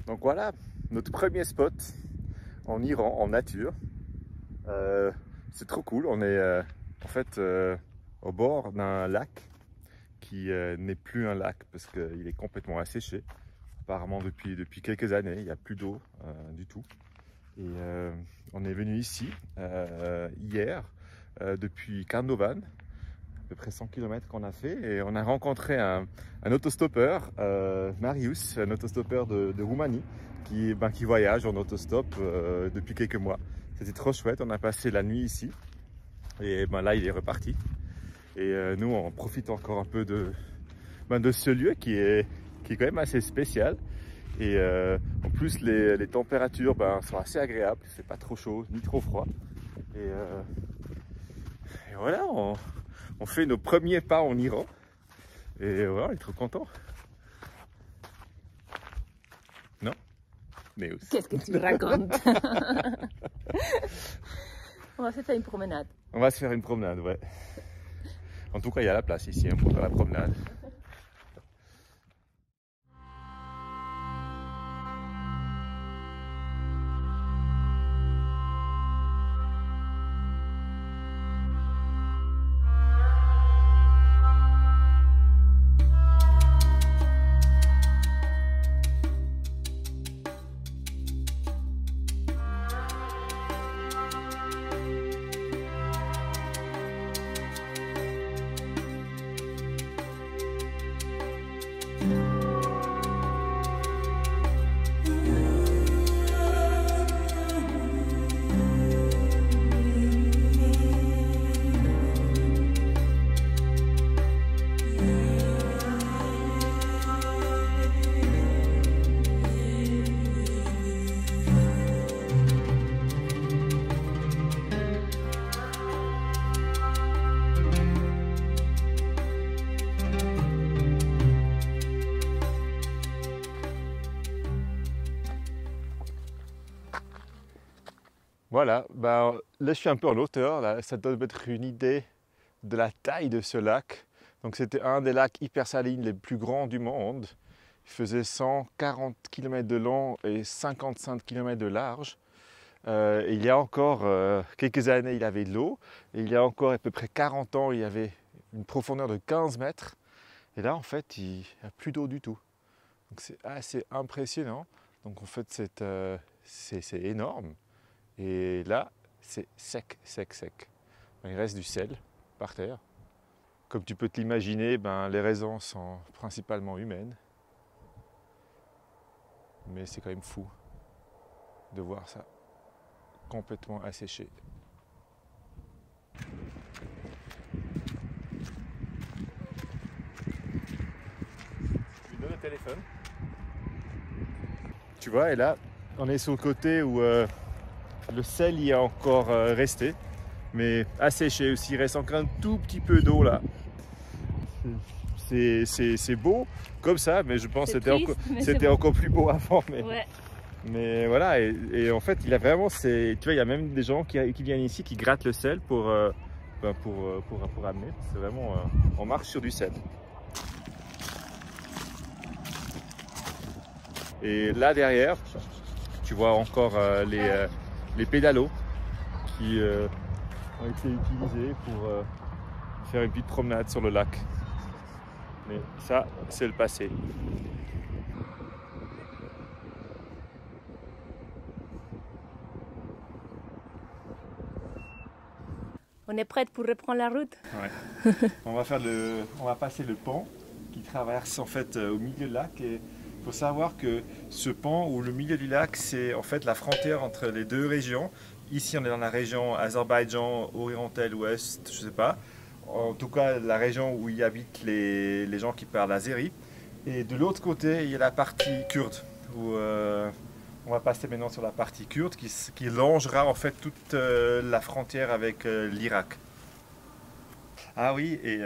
Donc voilà, notre premier spot en Iran, en nature. C'est trop cool, on est en fait au bord d'un lac qui n'est plus un lac parce qu'il est complètement asséché. Apparemment depuis quelques années, il n'y a plus d'eau du tout. Et on est venu ici hier depuis Karnovan, à peu près 100 km qu'on a fait, et on a rencontré un autostoppeur, Marius, un autostoppeur de Roumanie, qui voyage en autostop depuis quelques mois. C'était trop chouette, on a passé la nuit ici, et là il est reparti. Et nous on profite encore un peu de ce lieu qui est quand même assez spécial. Et en plus les températures sont assez agréables, c'est pas trop chaud ni trop froid. Et voilà, on fait nos premiers pas en Iran. Et voilà, on est trop content. Non? Mais aussi. Qu'est-ce que tu racontes? On va se faire une promenade. On va se faire une promenade, ouais. En tout cas, il y a la place ici pour faire la promenade. Voilà, là je suis un peu en hauteur, là, ça donne peut-être une idée de la taille de ce lac. Donc c'était un des lacs hypersalines les plus grands du monde. Il faisait 140 km de long et 55 km de large. Et il y a encore quelques années, il avait de l'eau. Et il y a encore à peu près 40 ans, il y avait une profondeur de 15 mètres. Et là, en fait, il n'y a plus d'eau du tout. Donc c'est assez impressionnant. Donc en fait, c'est énorme. Et là, c'est sec, sec, sec. Il reste du sel par terre. Comme tu peux te l'imaginer, les raisons sont principalement humaines. Mais c'est quand même fou de voir ça complètement asséché. Tu lui donnes le téléphone. Tu vois, et là, on est sur le côté où le sel y est encore resté, mais asséché aussi. Il reste encore un tout petit peu d'eau là. C'est beau comme ça, mais je pense que c'était encore plus beau avant. Mais voilà, et en fait, il a vraiment, tu vois, il y a même des gens qui viennent ici, qui grattent le sel pour amener. C'est vraiment, on marche sur du sel. Et là derrière, tu vois encore les pédalos qui ont été utilisés pour faire une petite promenade sur le lac. Mais ça, c'est le passé. On est prête pour reprendre la route? Ouais. On va passer le pont qui traverse en fait au milieu du lac. Et il faut savoir que ce pont ou le milieu du lac, c'est en fait la frontière entre les deux régions. Ici, on est dans la région Azerbaïdjan oriental ouest, je sais pas. En tout cas, la région où y habitent les gens qui parlent azéri. Et de l'autre côté, il y a la partie kurde où on va passer maintenant sur la partie kurde qui longera en fait toute la frontière avec l'Irak. Ah oui, et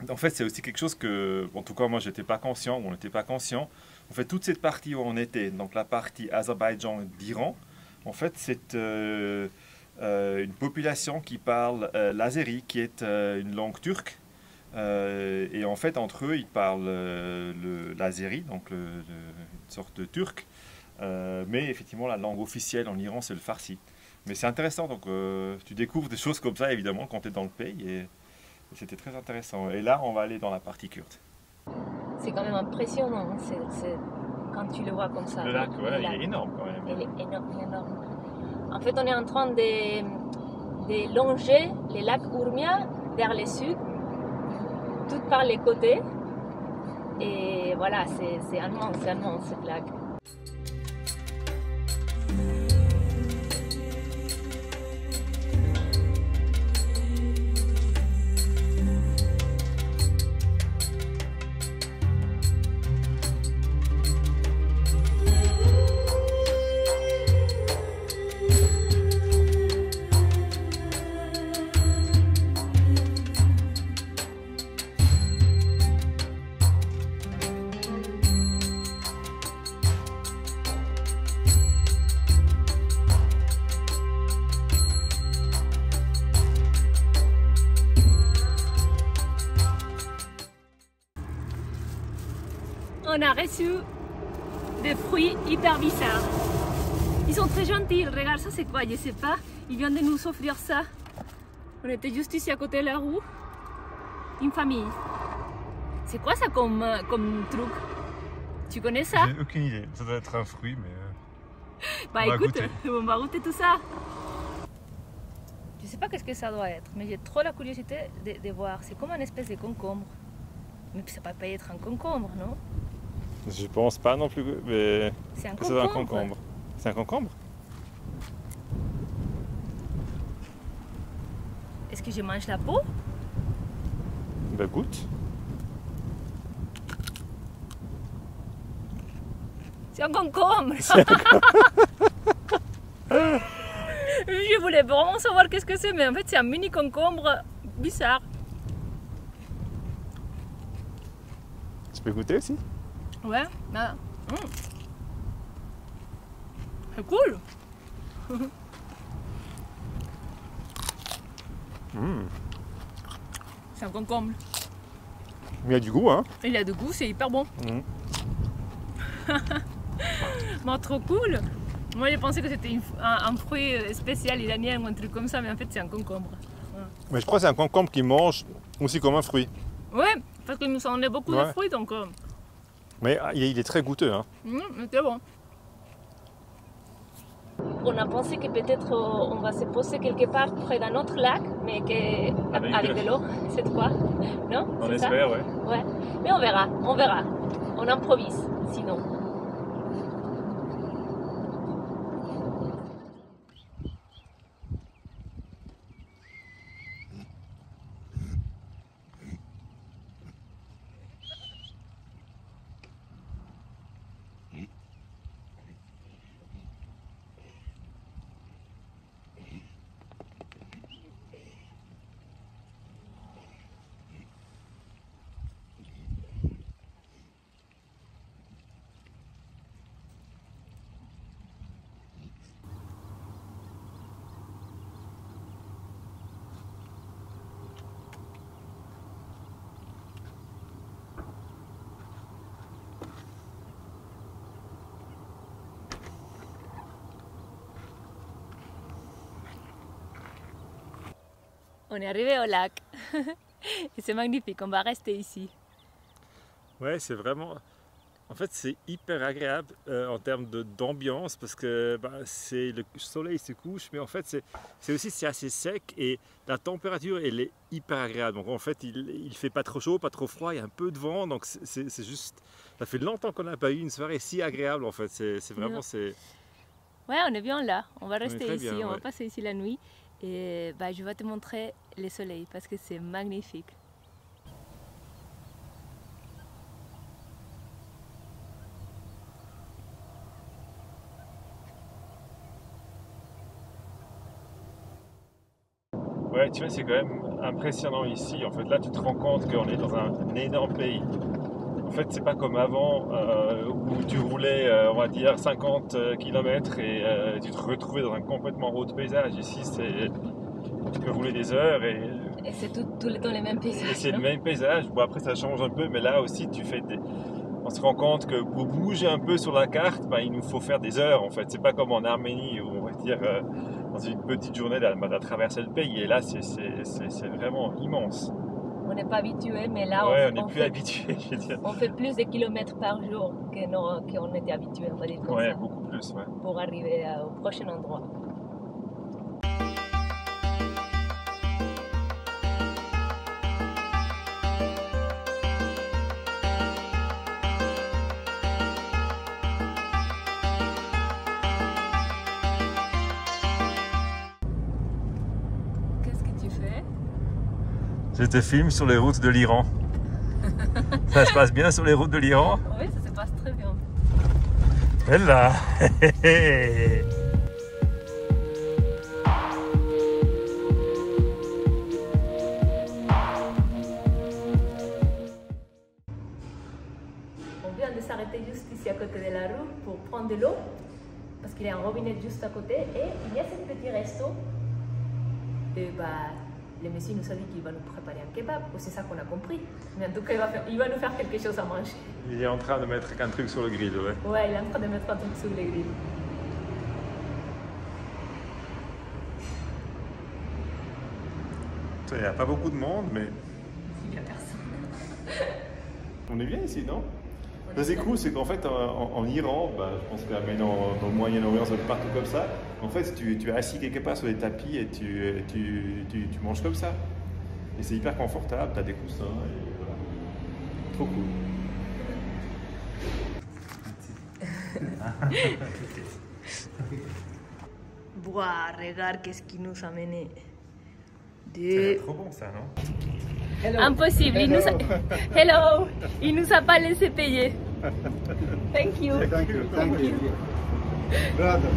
en fait c'est aussi quelque chose que, en tout cas moi j'étais pas conscient, on n'était pas conscient. En fait toute cette partie où on était, donc la partie Azerbaïdjan d'Iran, en fait c'est une population qui parle l'azéri, qui est une langue turque. Et en fait, entre eux, ils parlent l'azéri, donc une sorte de turc. Mais effectivement, la langue officielle en Iran, c'est le farsi. Mais c'est intéressant, donc tu découvres des choses comme ça, évidemment, quand tu es dans le pays. Et c'était très intéressant. Et là, on va aller dans la partie kurde. C'est quand même impressionnant, quand tu le vois comme ça. Le lac, ouais, il est énorme quand même. Il est énorme, énorme. En fait, on est en train de longer le lac Urmia vers le sud, tout par les côtés. Et voilà, c'est immense cette lac. On a reçu des fruits hyper bizarres. Ils sont très gentils, regarde ça c'est quoi, je sais pas. Ils viennent de nous offrir ça. On était juste ici à côté de la roue. Une famille. C'est quoi ça comme truc? Tu connais ça? J'ai aucune idée, ça doit être un fruit, mais... Bah on va écoute, goûter. on va goûter tout ça. Je sais pas qu'est-ce que ça doit être, mais j'ai trop la curiosité de voir. C'est comme une espèce de concombre. Mais ça peut pas être un concombre, non? Je pense pas non plus, mais... C'est un que c'est un concombre. concombre. C'est un concombre? Est-ce que je mange la peau? Bah goûte. C'est un concombre. Je voulais vraiment savoir qu'est-ce que c'est, mais en fait c'est un mini concombre bizarre. Tu peux goûter aussi? Ouais, ah. C'est cool. C'est un concombre. Il y a du goût, hein? Il a du goût, c'est hyper bon. Bon, trop cool. Moi, j'ai pensé que c'était un fruit spécial iranien ou un truc comme ça, mais en fait, c'est un concombre. Ouais. Mais je crois que c'est un concombre qui mange aussi comme un fruit. Ouais, parce que nous en a beaucoup de Ouais. fruits, donc Mais il est très goûteux, hein? c'est bon. On a pensé que peut-être on va se poser quelque part près d'un autre lac, mais avec de l'eau cette fois. Non? On C'est ça? espère, ouais. Ouais. Mais on verra, on verra. On improvise, sinon. On est arrivé au lac. Et c'est magnifique, on va rester ici. Ouais, c'est vraiment... En fait, c'est hyper agréable en termes d'ambiance parce que le soleil se couche, mais en fait, c'est assez sec et la température, elle est hyper agréable. Donc en fait, il fait pas trop chaud, pas trop froid, il y a un peu de vent, donc c'est juste... Ça fait longtemps qu'on n'a pas eu une soirée si agréable en fait. C'est vraiment... Ouais, on est bien là. On va rester très ici, bien, on va ouais. passer ici la nuit. Et je vais te montrer le soleil parce que c'est magnifique. Ouais, tu vois, c'est quand même impressionnant ici. En fait, là, tu te rends compte qu'on est dans un énorme pays. En fait, c'est pas comme avant où tu roulais, on va dire, 50 km et tu te retrouvais dans un complètement autre paysage. Ici, tu peux rouler des heures et c'est tout le temps les mêmes paysages. et c'est le non? même paysage. Bon, après, ça change un peu, mais là aussi, on se rend compte que pour bouger un peu sur la carte, ben, il nous faut faire des heures en fait. C'est pas comme en Arménie où on va dire dans une petite journée d'à traverser le pays. Et là, c'est vraiment immense. On n'est pas habitué, mais là, Ouais, on n'est plus habitué, je veux dire. on fait plus de kilomètres par jour qu'on était habitué, on va dire comme Ouais, ça, beaucoup plus, ouais. pour arriver au prochain endroit. Qu'est-ce que tu fais? Je te filme sur les routes de l'Iran. Ça se passe bien sur les routes de l'Iran? Oui, ça se passe très bien. Elle là. On vient de s'arrêter juste ici à côté de la rue pour prendre de l'eau, parce qu'il y a un robinet juste à côté, et il y a ce petit resto. Et bah, le monsieur nous a dit qu'il va nous préparer un kebab, c'est ça qu'on a compris. Mais en tout cas, il va nous faire quelque chose à manger. Il est en train de mettre un truc sur le grill, ouais. Ouais, il est en train de mettre un truc sur les grilles. Il n'y a pas beaucoup de monde, mais Il n'y a personne. on est bien ici, non? Ça c'est cool, c'est qu'en fait en Iran, bah, je pense que là, mais dans le Moyen-Orient, ça va partout comme ça. En fait, tu es assis quelque part sur des tapis et tu manges comme ça. Et c'est hyper confortable, tu as des coussins et voilà. Trop cool. Boah, regarde qu'est-ce qui nous a mené. C'est trop bon ça, non? Hello. Impossible, Hello. Il nous a pas laissé payer. Thank you. Thank you. Thank you. Brother.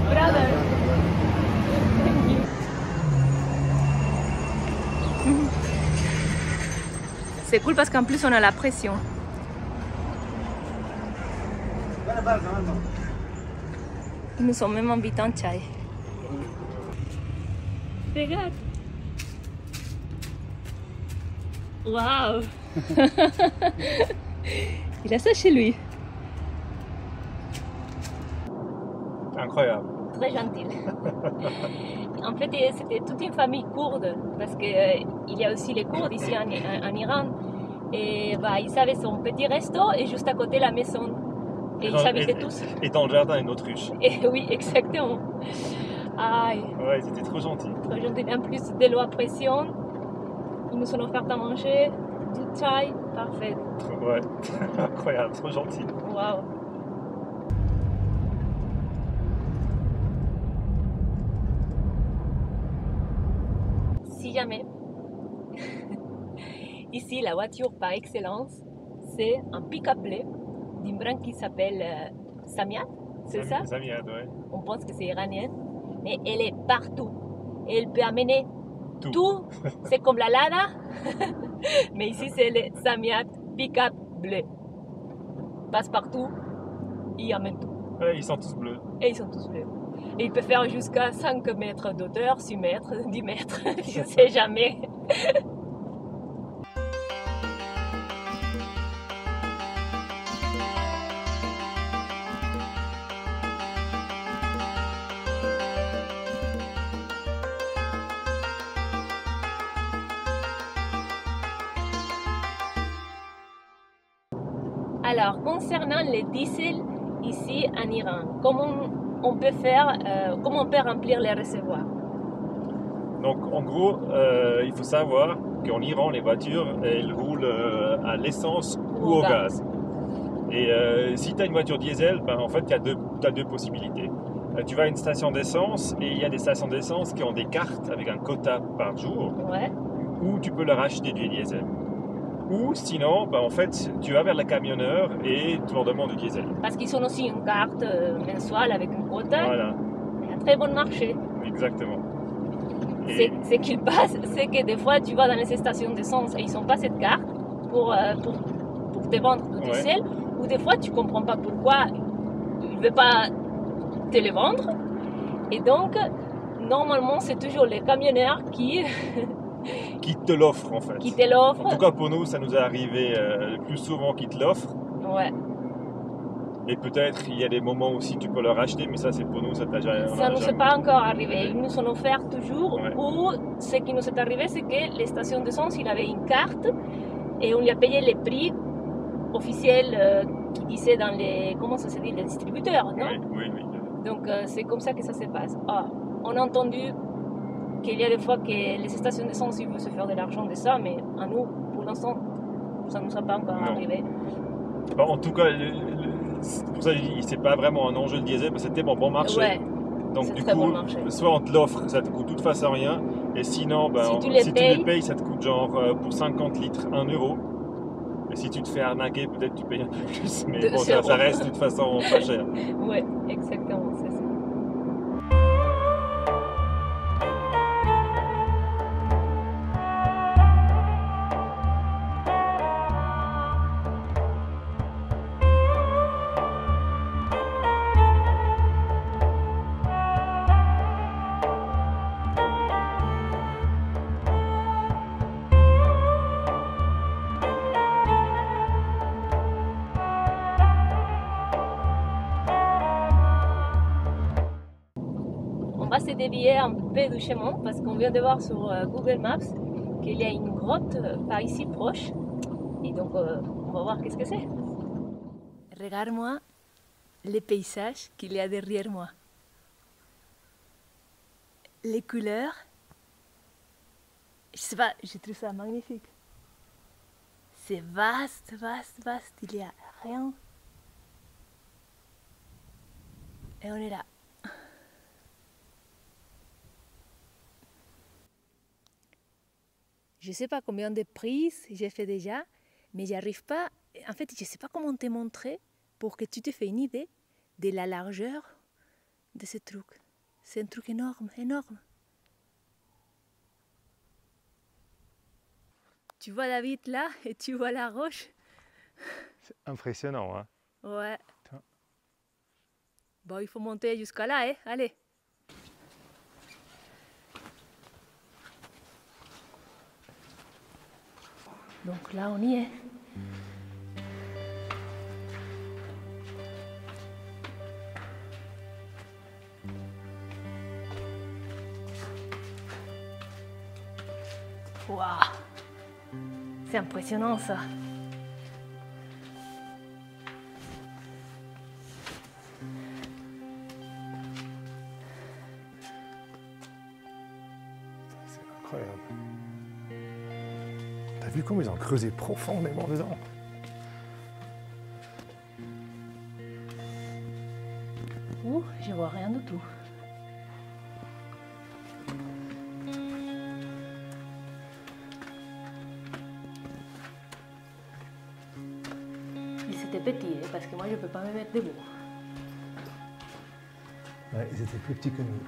Brother. Thank you. C'est cool parce qu'en plus on a la pression. Ils nous ont même invités en chai. Regarde. Waouh. Il a ça chez lui. Incroyable. Très gentil. En fait, c'était toute une famille kourde, parce qu'il y a aussi les Kurdes ici en Iran. Et bah, ils avaient son petit resto et juste à côté la maison. Et ils habitaient tous. Et dans le jardin, une autruche. Et oui, exactement. Aïe. Ouais, ils étaient trop gentils. Trop gentils. En plus de l'eau à pression, ils nous ont offert à manger, du chai, parfait. Ouais, incroyable, trop gentil. Waouh. Si jamais, ici la voiture par excellence, c'est un pick-up blé d'une brand qui s'appelle Samiat, c'est ça? Samiat, ouais. On pense que c'est iranien, mais elle est partout. Elle peut amener tout. C'est comme la Lada, mais ici c'est le Samiat pick-up bleu. Passe partout, il amène tout. Ouais, ils sont tous bleus. Et ils sont tous bleus. Et il peut faire jusqu'à 5 mètres d'auteur, 6 mètres, 10 mètres, je ne sais jamais. Alors, concernant les diesel ici en Iran, comment on peut faire, comment on peut remplir les réservoirs? Donc, en gros, il faut savoir qu'en Iran, les voitures, elles roulent à l'essence ou au gaz. Et si tu as une voiture diesel, ben, en fait, tu as deux possibilités. Tu vas à une station d'essence et il y a des stations d'essence qui ont des cartes avec un quota par jour, Ouais. où tu peux leur acheter du diesel. Ou sinon, ben, en fait, tu vas vers le camionneur et tu leur demandes du diesel. Parce qu'ils ont aussi une carte mensuelle avec une quota. Voilà, Un très bon marché. exactement. Ce qu'il passe, c'est que des fois tu vas dans les stations d'essence et ils n'ont pas cette carte pour te vendre du diesel. Ou des fois tu ne comprends pas pourquoi ils ne veulent pas te le vendre. Et donc, normalement, c'est toujours les camionneurs qui te l'offrent en fait. qui te l'offrent. En tout cas pour nous, ça nous est arrivé le plus souvent qu'ils te l'offrent. Ouais. Et peut-être il y a des moments où si tu peux leur acheter, mais ça c'est pour nous, ça t'a jamais. Ça ne nous est pas encore arrivé. Ils nous ont offert toujours. Ouais. Ou ce qui nous est arrivé, c'est que les stations d'essence, il avait une carte et on lui a payé les prix officiels qui disaient dans les, comment ça se dit, les distributeurs, non? Oui. Donc c'est comme ça que ça se passe. Ah, on a entendu qu'il y a des fois que les stations d'essence ils veulent se faire de l'argent de ça, mais à nous, pour l'instant, ça ne nous a pas encore arrivé. Bon, en tout cas, c'est pour ça que c'est pas vraiment un enjeu de diesel, parce que c'était bon marché. Ouais, donc du très coup, bon marché. soit on te l'offre, ça te coûte de toute façon rien, et sinon, ben, Si tu les payes, ça te coûte genre pour 50 litres 1 euro. Et si tu te fais arnaquer, peut-être tu payes un peu plus, mais bon, ça reste de toute façon pas cher. Ouais, exactement, c'est ça. On va se dévier un peu du chemin parce qu'on vient de voir sur Google Maps qu'il y a une grotte par ici proche. Et donc on va voir qu'est-ce que c'est. Regarde-moi les paysages qu'il y a derrière moi. Les couleurs. Je sais pas, je trouve ça magnifique. C'est vaste, vaste, vaste. Il n'y a rien. Et on est là. Je ne sais pas combien de prises j'ai fait déjà, mais j'arrive pas. En fait, je ne sais pas comment te montrer pour que tu te fasses une idée de la largeur de ce truc. C'est un truc énorme, énorme. Tu vois la vitre là et tu vois la roche. C'est impressionnant, hein? Ouais. Bon, il faut monter jusqu'à là, hein? Allez. Donc là, on y est. Waouh! C'est impressionnant ça. C'est incroyable. T'as vu comment ils ont creusé profondément dedans? Ouh, je vois rien du tout. Et c'était petit, hein, parce que moi je peux pas me mettre debout. Ouais, ils étaient plus petits que nous.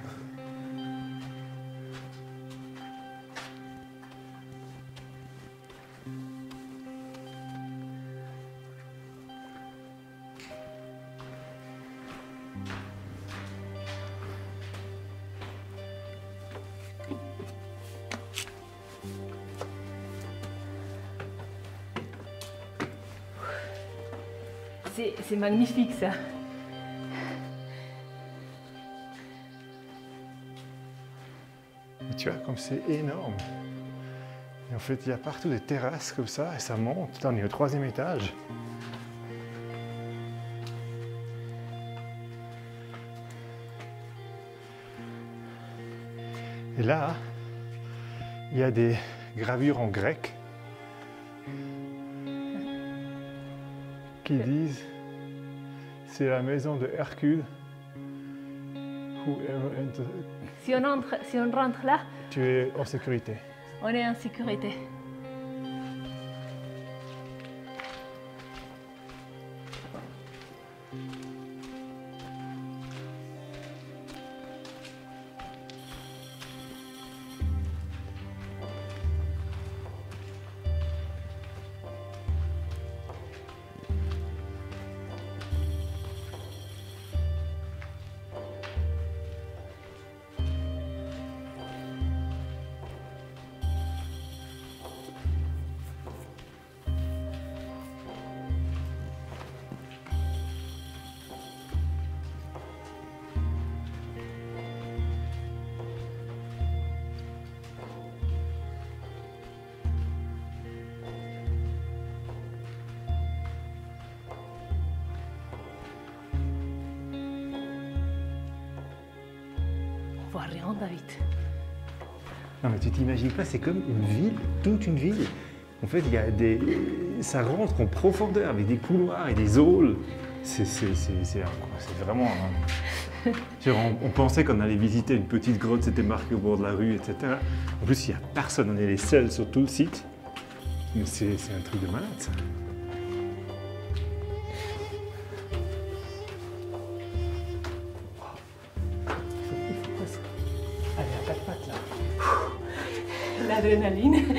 C'est magnifique ça. Tu vois, comme c'est énorme. Et en fait, il y a partout des terrasses comme ça et ça monte. Là, on est au 3e étage. Et là, il y a des gravures en grec qui disent c'est la maison de Hercule. Si on rentre là, Tu es en sécurité. on est en sécurité. rien, David. Non mais tu t'imagines pas, c'est comme une ville, toute une ville. En fait, il y a ça rentre en profondeur avec des couloirs et des halls. C'est vraiment... On pensait qu'on allait visiter une petite grotte, c'était marqué au bord de la rue, etc. En plus, il n'y a personne, on est les seuls sur tout le site. Mais c'est un truc de malade, ça. Allez, à quatre pattes, là. L'adrénaline.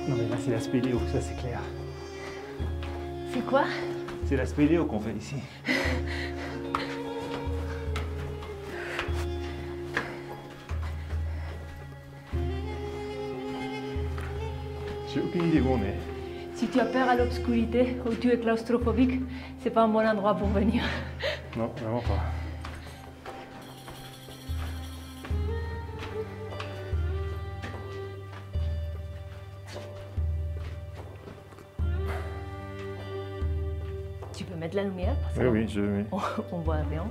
Non mais là c'est la spéléo, ça c'est clair. C'est quoi? C'est la spéléo qu'on fait ici. J'ai aucune idée où on est. Si tu as peur à l'obscurité ou tu es claustrophobique, c'est pas un bon endroit pour venir. Non, vraiment pas. Tu peux mettre la lumière? Parce que Oui, je mets. on voit rien.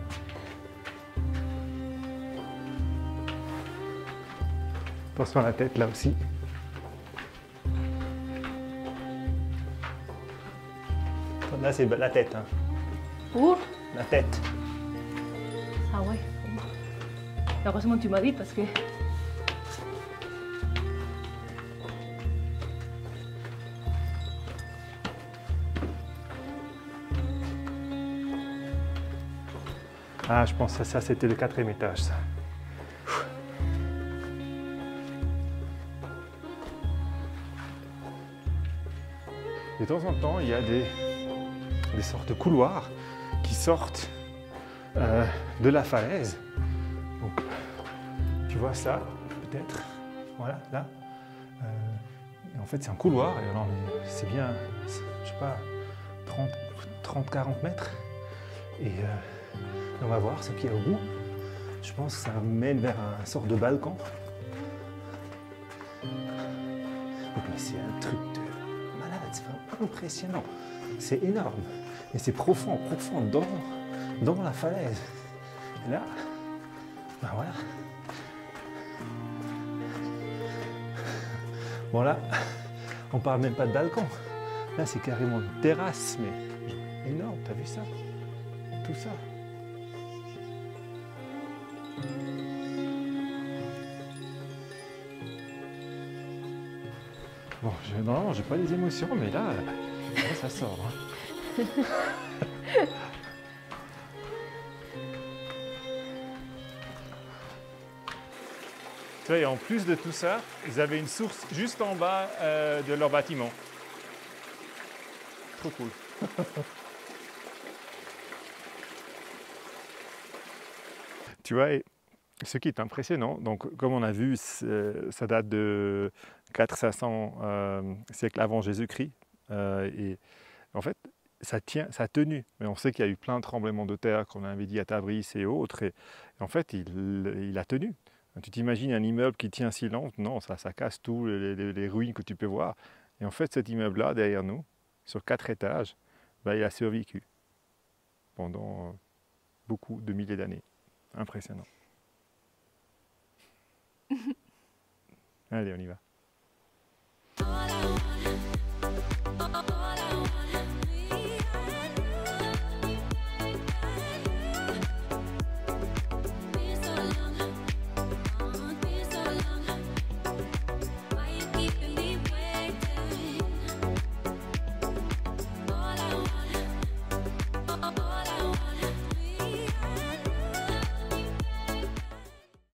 Attention à la tête là aussi. Là c'est la tête. Hein. Pour? La tête. Ah ouais. Heureusement tu m'as dit parce que... Ah, je pense que ça c'était le 4e étage, ça. De temps en temps, il y a des sortes de couloirs qui sortent de la falaise. Donc, tu vois ça, peut-être, voilà, là. Et en fait, c'est un couloir, et alors c'est bien, je sais pas, 30-40 mètres. Et on va voir ce qu'il y a au bout. Je pense que ça mène vers un sort de balcon. Donc, mais c'est un truc de malade, c'est vraiment impressionnant. C'est énorme. Et c'est profond, profond dans la falaise. Et là, ben voilà. Bon là, on parle même pas de balcon. Là, c'est carrément une terrasse, mais énorme. T'as vu ça? Tout ça. Bon, normalement, j'ai pas les émotions, mais là ça sort. Hein. Tu vois, et en plus de tout ça, ils avaient une source juste en bas de leur bâtiment. Trop cool. Tu vois, et ce qui est impressionnant, donc comme on a vu, ça date de 400-500 siècles avant Jésus-Christ. Et en fait, ça a tenu. Mais on sait qu'il y a eu plein de tremblements de terre, qu'on avait dit à Tabriz et autres. Et en fait, il a tenu. Tu t'imagines un immeuble qui tient si longtemps? Non, ça casse tout, les ruines que tu peux voir. Et en fait, cet immeuble-là, derrière nous, sur 4 étages, ben, il a survécu pendant beaucoup de milliers d'années. Impressionnant. Allez, on y va.